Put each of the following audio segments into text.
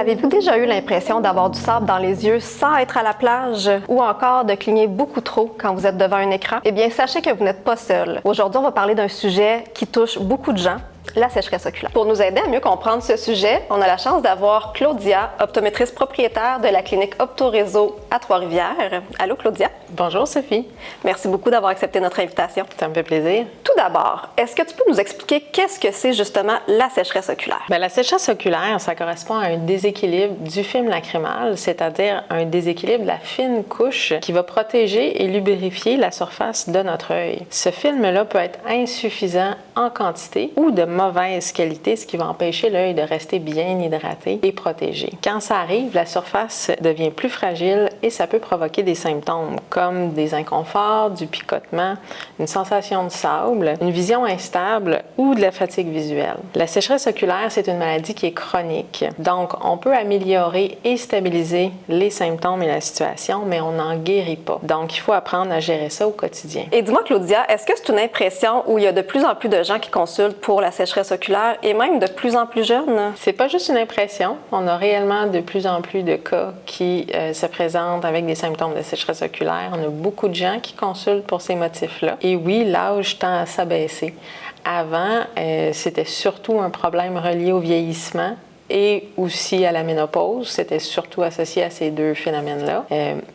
Avez-vous déjà eu l'impression d'avoir du sable dans les yeux sans être à la plage ou encore de cligner beaucoup trop quand vous êtes devant un écran? Eh bien, sachez que vous n'êtes pas seul. Aujourd'hui, on va parler d'un sujet qui touche beaucoup de gens, la sécheresse oculaire. Pour nous aider à mieux comprendre ce sujet, on a la chance d'avoir Claudia, optométriste propriétaire de la clinique Optoréseau à Trois-Rivières. Allô, Claudia? Bonjour, Sophie. Merci beaucoup d'avoir accepté notre invitation. Ça me fait plaisir. Tout d'abord, est-ce que tu peux nous expliquer qu'est-ce que c'est justement la sécheresse oculaire? Bien, la sécheresse oculaire, ça correspond à un déséquilibre du film lacrymal, c'est-à-dire un déséquilibre de la fine couche qui va protéger et lubrifier la surface de notre œil. Ce film-là peut être insuffisant en quantité ou de mauvaise qualité, ce qui va empêcher l'œil de rester bien hydraté et protégé. Quand ça arrive, la surface devient plus fragile et ça peut provoquer des symptômes comme des inconforts, du picotement, une sensation de sable, une vision instable ou de la fatigue visuelle. La sécheresse oculaire, c'est une maladie qui est chronique. Donc, on peut améliorer et stabiliser les symptômes et la situation, mais on n'en guérit pas. Donc, il faut apprendre à gérer ça au quotidien. Et dis-moi, Claudia, est-ce que c'est une impression où il y a de plus en plus de gens qui consultent pour la sécheresse oculaire et même de plus en plus jeunes? C'est pas juste une impression. On a réellement de plus en plus de cas qui se présentent avec des symptômes de sécheresse oculaire. On a beaucoup de gens qui consultent pour ces motifs-là. Et oui, l'âge tend à s'abaisser. Avant, c'était surtout un problème relié au vieillissement et aussi à la ménopause. C'était surtout associé à ces deux phénomènes-là.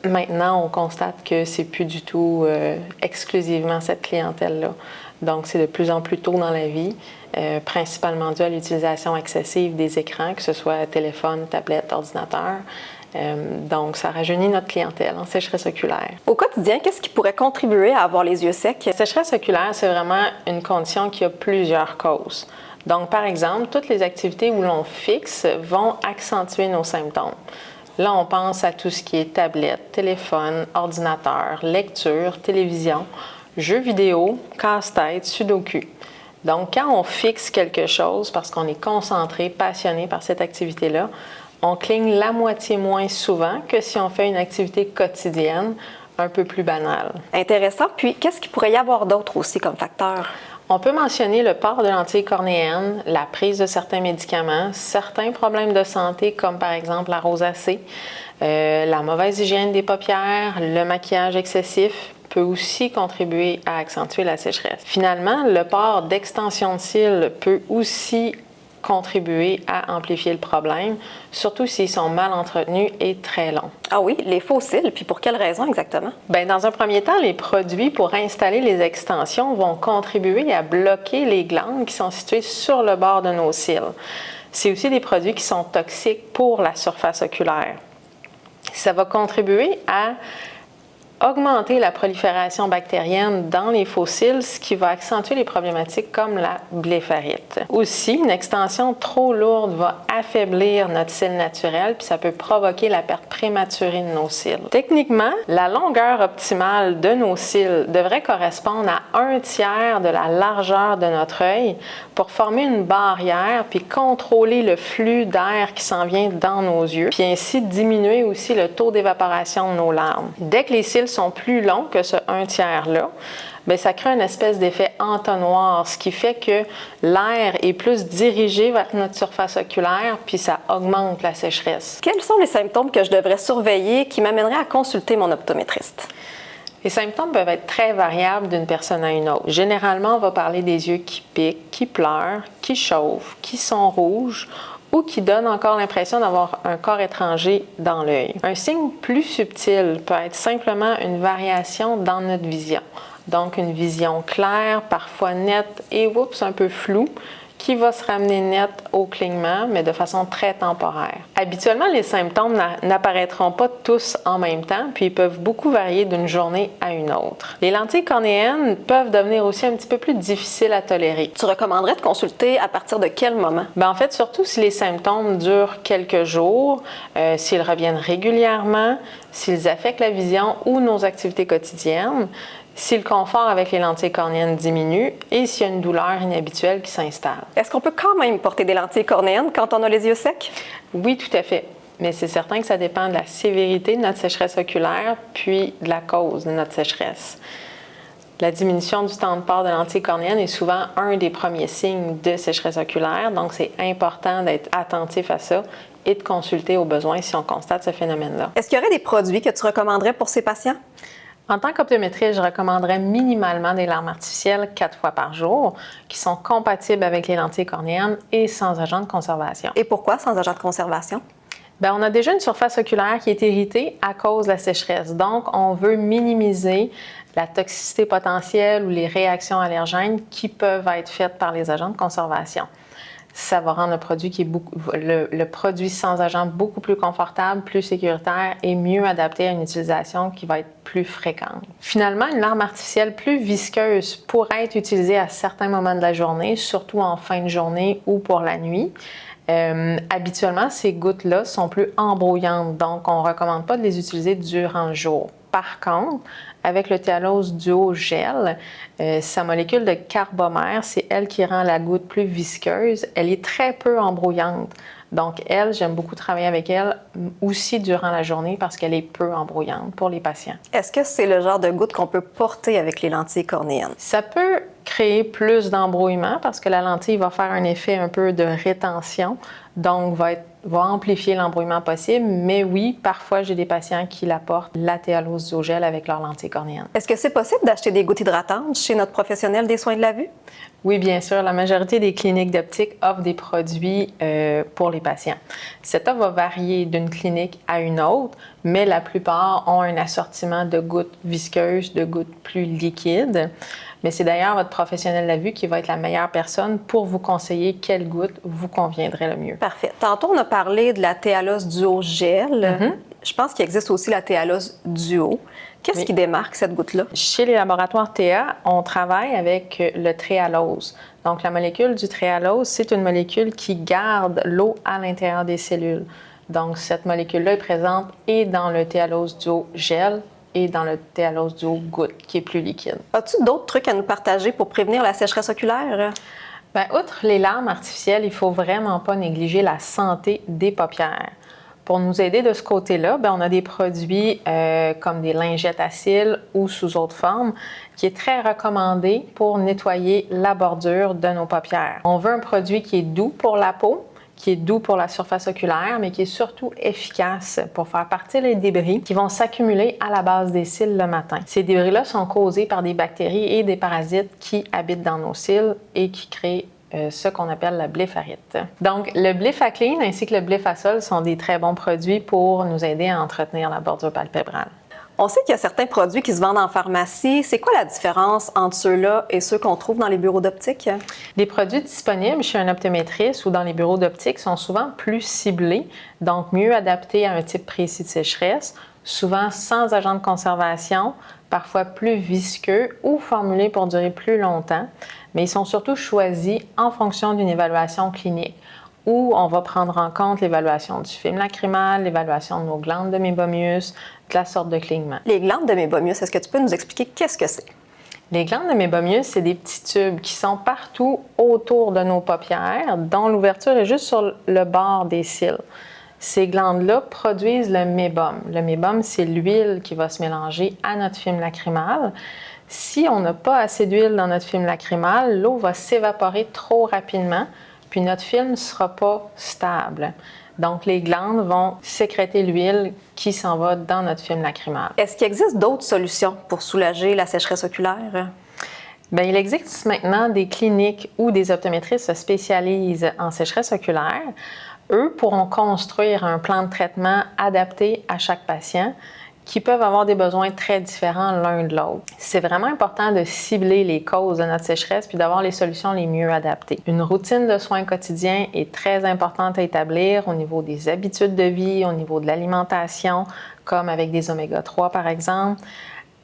Maintenant, on constate que c'est plus du tout exclusivement cette clientèle-là. Donc, c'est de plus en plus tôt dans la vie, principalement dû à l'utilisation excessive des écrans, que ce soit téléphone, tablette, ordinateur. Donc, ça rajeunit notre clientèle en sécheresse oculaire. Au quotidien, qu'est-ce qui pourrait contribuer à avoir les yeux secs? La sécheresse oculaire, c'est vraiment une condition qui a plusieurs causes. Donc, par exemple, toutes les activités où l'on fixe vont accentuer nos symptômes. Là, on pense à tout ce qui est tablette, téléphone, ordinateur, lecture, télévision, jeux vidéo, casse-tête, sudoku. Donc, quand on fixe quelque chose parce qu'on est concentré, passionné par cette activité-là, on cligne la moitié moins souvent que si on fait une activité quotidienne un peu plus banale. Intéressant. Puis, qu'est-ce qu'il pourrait y avoir d'autre aussi comme facteur? On peut mentionner le port de lentilles cornéennes, la prise de certains médicaments, certains problèmes de santé comme par exemple la rosacée, la mauvaise hygiène des paupières, le maquillage excessif peut aussi contribuer à accentuer la sécheresse. Finalement, le port d'extensions de cils peut aussi contribuer à amplifier le problème, surtout s'ils sont mal entretenus et très longs. Ah oui, les faux cils, puis pour quelles raisons exactement? Bien, dans un premier temps, les produits pour installer les extensions vont contribuer à bloquer les glandes qui sont situées sur le bord de nos cils. C'est aussi des produits qui sont toxiques pour la surface oculaire. Ça va contribuer à augmenter la prolifération bactérienne dans les faux cils, ce qui va accentuer les problématiques comme la blépharite. Aussi, une extension trop lourde va affaiblir notre cil naturel, puis ça peut provoquer la perte prématurée de nos cils. Techniquement, la longueur optimale de nos cils devrait correspondre à 1/3 de la largeur de notre œil pour former une barrière puis contrôler le flux d'air qui s'en vient dans nos yeux, puis ainsi diminuer aussi le taux d'évaporation de nos larmes. Dès que les cils sont plus longs que ce 1/3-là, bien, ça crée une espèce d'effet entonnoir, ce qui fait que l'air est plus dirigé vers notre surface oculaire, puis ça augmente la sécheresse. Quels sont les symptômes que je devrais surveiller qui m'amèneraient à consulter mon optométriste? Les symptômes peuvent être très variables d'une personne à une autre. Généralement, on va parler des yeux qui piquent, qui pleurent, qui chauffent, qui sont rouges, ou qui donne encore l'impression d'avoir un corps étranger dans l'œil. Un signe plus subtil peut être simplement une variation dans notre vision. Donc, une vision claire, parfois nette et un peu floue, qui va se ramener nette au clignement, mais de façon très temporaire. Habituellement, les symptômes n'apparaîtront pas tous en même temps, puis ils peuvent beaucoup varier d'une journée à une autre. Les lentilles cornéennes peuvent devenir aussi un petit peu plus difficiles à tolérer. Tu recommanderais de consulter à partir de quel moment? Bien, en fait, surtout si les symptômes durent quelques jours, s'ils reviennent régulièrement, s'ils affectent la vision ou nos activités quotidiennes, si le confort avec les lentilles cornéennes diminue et s'il y a une douleur inhabituelle qui s'installe. Est-ce qu'on peut quand même porter des lentilles cornéennes quand on a les yeux secs? Oui, tout à fait. Mais c'est certain que ça dépend de la sévérité de notre sécheresse oculaire puis de la cause de notre sécheresse. La diminution du temps de port de lentille cornéenne est souvent un des premiers signes de sécheresse oculaire, donc c'est important d'être attentif à ça et de consulter au besoin si on constate ce phénomène-là. Est-ce qu'il y aurait des produits que tu recommanderais pour ces patients? En tant qu'optométriste, je recommanderais minimalement des larmes artificielles 4 fois par jour qui sont compatibles avec les lentilles cornéennes et sans agent de conservation. Et pourquoi sans agent de conservation? Bien, on a déjà une surface oculaire qui est irritée à cause de la sécheresse. Donc, on veut minimiser la toxicité potentielle ou les réactions allergènes qui peuvent être faites par les agents de conservation. Ça va rendre le produit sans agent beaucoup plus confortable, plus sécuritaire et mieux adapté à une utilisation qui va être plus fréquente. Finalement, une larme artificielle plus visqueuse pourrait être utilisée à certains moments de la journée, surtout en fin de journée ou pour la nuit. Habituellement, ces gouttes-là sont plus embrouillantes, donc on ne recommande pas de les utiliser durant le jour. Par contre, avec le Thialose Duo Gel, sa molécule de carbamère, c'est elle qui rend la goutte plus visqueuse. Elle est très peu embrouillante. Donc, j'aime beaucoup travailler avec elle aussi durant la journée parce qu'elle est peu embrouillante pour les patients. Est-ce que c'est le genre de goutte qu'on peut porter avec les lentilles cornéennes? Ça peut créer plus d'embrouillement parce que la lentille va faire un effet un peu de rétention, donc va amplifier l'embrouillement possible. Mais oui, parfois, j'ai des patients qui la portent, la Thialose Duo Gel avec leur lentille cornéenne. Est-ce que c'est possible d'acheter des gouttes hydratantes chez notre professionnel des soins de la vue? Oui, bien sûr. La majorité des cliniques d'optique offrent des produits pour les patients. Cette offre va varier d'une clinique à une autre, mais la plupart ont un assortiment de gouttes visqueuses, de gouttes plus liquides. Mais c'est d'ailleurs votre professionnel de la vue qui va être la meilleure personne pour vous conseiller quelle goutte vous conviendrait le mieux. Parfait. Tantôt, on a parlé de la Thialose Duo Gel. Je pense qu'il existe aussi la Thialose Duo. Qu'est-ce qui démarque cette goutte-là? Chez les laboratoires Théa, on travaille avec le Trehalose. Donc, la molécule du Trehalose, c'est une molécule qui garde l'eau à l'intérieur des cellules. Donc, cette molécule-là est présente et dans le Thialose Duo Gel et dans le Thialose Duo Goutte, qui est plus liquide. As-tu d'autres trucs à nous partager pour prévenir la sécheresse oculaire? Bien, outre les larmes artificielles, il ne faut vraiment pas négliger la santé des paupières. Pour nous aider de ce côté-là, bien, on a des produits comme des lingettes à cils ou sous autre forme qui est très recommandé pour nettoyer la bordure de nos paupières. On veut un produit qui est doux pour la peau, qui est doux pour la surface oculaire, mais qui est surtout efficace pour faire partir les débris qui vont s'accumuler à la base des cils le matin. Ces débris-là sont causés par des bactéries et des parasites qui habitent dans nos cils et qui créent ce qu'on appelle la blépharite. Donc, le Blefaclean ainsi que le Blefasol sont des très bons produits pour nous aider à entretenir la bordure palpébrale. On sait qu'il y a certains produits qui se vendent en pharmacie. C'est quoi la différence entre ceux-là et ceux qu'on trouve dans les bureaux d'optique? Les produits disponibles chez un optométriste ou dans les bureaux d'optique sont souvent plus ciblés, donc mieux adaptés à un type précis de sécheresse, souvent sans agent de conservation, parfois plus visqueux ou formulés pour durer plus longtemps, mais ils sont surtout choisis en fonction d'une évaluation clinique où on va prendre en compte l'évaluation du film lacrymal, l'évaluation de nos glandes de mébomius, de la sorte de clignement. Les glandes de mébomius, est-ce que tu peux nous expliquer qu'est-ce que c'est? Les glandes de mébomius, c'est des petits tubes qui sont partout autour de nos paupières, dont l'ouverture est juste sur le bord des cils. Ces glandes-là produisent le mébum. Le mébum, c'est l'huile qui va se mélanger à notre film lacrymal. Si on n'a pas assez d'huile dans notre film lacrymal, l'eau va s'évaporer trop rapidement, puis notre film ne sera pas stable. Donc, les glandes vont sécréter l'huile qui s'en va dans notre film lacrymal. Est-ce qu'il existe d'autres solutions pour soulager la sécheresse oculaire? Bien, il existe maintenant des cliniques où des optométristes se spécialisent en sécheresse oculaire. Eux pourront construire un plan de traitement adapté à chaque patient qui peuvent avoir des besoins très différents l'un de l'autre. C'est vraiment important de cibler les causes de notre sécheresse puis d'avoir les solutions les mieux adaptées. Une routine de soins quotidiens est très importante à établir au niveau des habitudes de vie, au niveau de l'alimentation, comme avec des oméga-3 par exemple,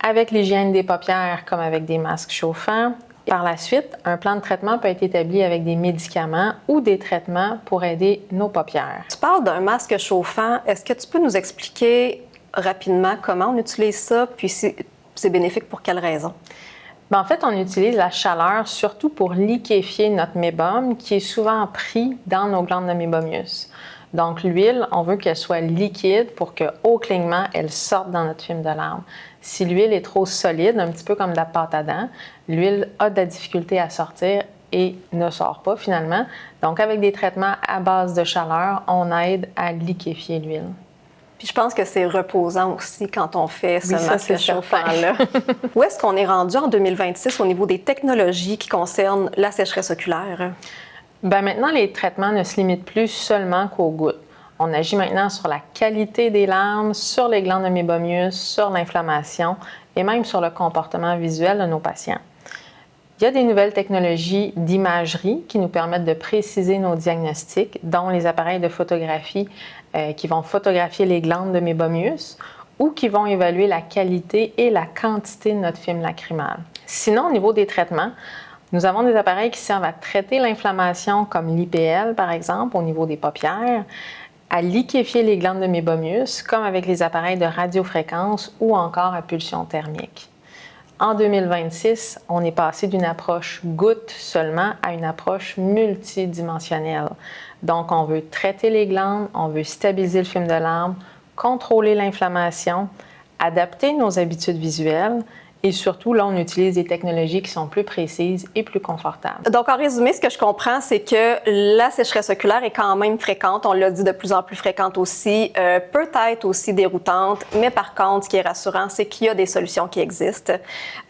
avec l'hygiène des paupières, comme avec des masques chauffants. Par la suite, un plan de traitement peut être établi avec des médicaments ou des traitements pour aider nos paupières. Tu parles d'un masque chauffant. Est-ce que tu peux nous expliquer rapidement comment on utilise ça, puis c'est bénéfique pour quelles raisons? Bien, en fait, on utilise la chaleur surtout pour liquéfier notre mébum qui est souvent pris dans nos glandes de mébomius. Donc, l'huile, on veut qu'elle soit liquide pour qu'au clignement, elle sorte dans notre film de larmes. Si l'huile est trop solide, un petit peu comme de la pâte à dents, l'huile a de la difficulté à sortir et ne sort pas finalement. Donc, avec des traitements à base de chaleur, on aide à liquéfier l'huile. Puis je pense que c'est reposant aussi quand on fait ce masque chauffant-là. Où est-ce qu'on est rendu en 2026 au niveau des technologies qui concernent la sécheresse oculaire? Bien, maintenant, les traitements ne se limitent plus seulement qu'aux gouttes. On agit maintenant sur la qualité des larmes, sur les glandes de mébomius, sur l'inflammation et même sur le comportement visuel de nos patients. Il y a des nouvelles technologies d'imagerie qui nous permettent de préciser nos diagnostics, dont les appareils de photographie qui vont photographier les glandes de mébomius ou qui vont évaluer la qualité et la quantité de notre film lacrymal. Sinon, au niveau des traitements, nous avons des appareils qui servent à traiter l'inflammation comme l'IPL, par exemple, au niveau des paupières, à liquéfier les glandes de mébomius, comme avec les appareils de radiofréquence ou encore à pulsion thermique. En 2026, on est passé d'une approche goutte seulement à une approche multidimensionnelle. Donc, on veut traiter les glandes, on veut stabiliser le film de larmes, contrôler l'inflammation, adapter nos habitudes visuelles et surtout, là, on utilise des technologies qui sont plus précises et plus confortables. Donc, en résumé, ce que je comprends, c'est que la sécheresse oculaire est quand même fréquente. On l'a dit, de plus en plus fréquente aussi, peut-être aussi déroutante. Mais par contre, ce qui est rassurant, c'est qu'il y a des solutions qui existent.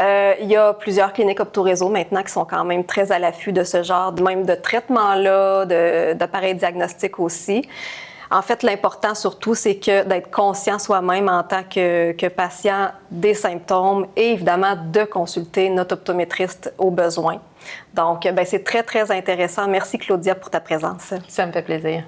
Il y a plusieurs cliniques optoréseau maintenant qui sont quand même très à l'affût de ce genre, même de traitement-là, d'appareils diagnostiques aussi. En fait, l'important surtout, c'est que d'être conscient soi-même en tant que patient des symptômes et évidemment de consulter notre optométriste au besoin. Donc, c'est très, très intéressant. Merci Claudia pour ta présence. Ça me fait plaisir.